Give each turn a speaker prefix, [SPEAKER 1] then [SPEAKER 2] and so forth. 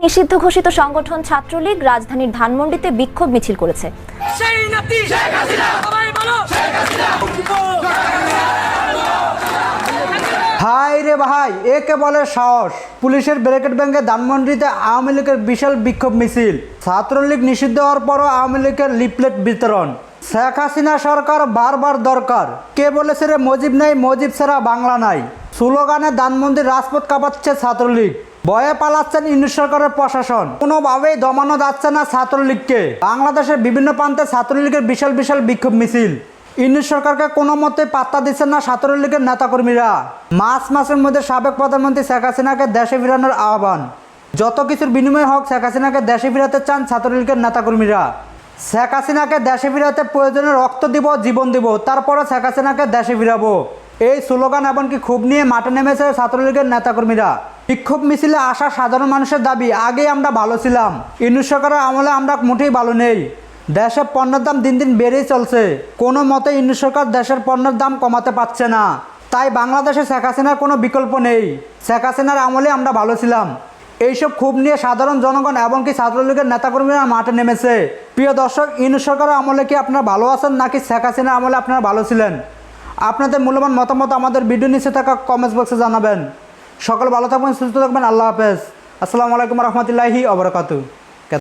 [SPEAKER 1] নিষিদ্ধ ঘোষিত সংগঠন ছাত্রলীগ রাজধানীর ধানমন্ডিতে বিক্ষোভ মিছিল করেছে।
[SPEAKER 2] হাই রে ভাই, একে বলে সাহস। পুলিশের ব্যারিকেড ভেঙে ধানমন্ডিতে আওয়ামী লীগের বিশাল বিক্ষোভ মিছিল। ছাত্রলীগ নিষিদ্ধ হওয়ার পরও আওয়ামী লীগের লিফলেট বিতরণ। শেখ হাসিনা সরকার বারবার দরকার। কে বলেছে রে মজিব নাই, মজিব ছাড়া বাংলা নাই। স্লোগানে ধানমন্ডির রাজপথ কাঁপাচ্ছে ছাত্রলীগ। ভয়ে পালাচ্ছেন ইউনূস সরকারের প্রশাসন। কোনোভাবেই দমানো যাচ্ছে না ছাত্রলীগকে। বাংলাদেশের বিভিন্ন প্রান্তে ছাত্রলীগের বিশাল বিশাল বিক্ষোভ মিছিল। ইউনূস সরকারকে কোনো মতে পাত্তা দিচ্ছেন না ছাত্রলীগের নেতাকর্মীরা। মাসের মধ্যে সাবেক প্রধানমন্ত্রী শেখ হাসিনাকে দেশে ফিরানোর আহ্বান। যত কিছুর বিনিময়ে হোক শেখ হাসিনাকে দেশে ফিরাতে চান ছাত্রলীগের নেতাকর্মীরা। শেখ হাসিনাকে দেশে ফিরাতে প্রয়োজনে রক্ত দিব, জীবন দিব, তারপরে শেখ হাসিনাকে দেশে ফিরাবো। এই স্লোগান এমনকি ক্ষোভ নিয়ে মাঠে নেমেছে ছাত্রলীগের নেতাকর্মীরা। বিক্ষোভ মিছিলে আসা সাধারণ মানুষের দাবি, আগেই আমরা ভালো ছিলাম, ইউনূস সরকারের আমলে আমরা মোটেই ভালো নেই। দেশে পণ্যের দাম দিন দিন বেড়েই চলছে। কোনো মতে ইউনূস সরকার দেশের পণ্যের দাম কমাতে পারছে না। তাই বাংলাদেশে শেখ হাসিনার কোনো বিকল্প নেই। শেখ হাসিনার আমলে আমরা ভালো ছিলাম। এইসব ক্ষোভ নিয়ে সাধারণ জনগণ এমনকি ছাত্রলীগের নেতাকর্মীরা মাঠে নেমেছে। প্রিয় দর্শক, ইউনূস সরকারের আমলে কি আপনারা ভালো আছেন নাকি শেখ হাসিনার আমলে আপনারা ভালো ছিলেন? আপনাদের মূল্যবান মতামত আমাদের ভিডিও নিচে থাকা কমেন্টস বক্সে জানাবেন। সকল ভালো থাকবেন, সুস্থ থাকবেন। আল্লাহ হাফেজ। আসসালামু আলাইকুম রহমতুল্লাহি ওয়া বারাকাতুহু।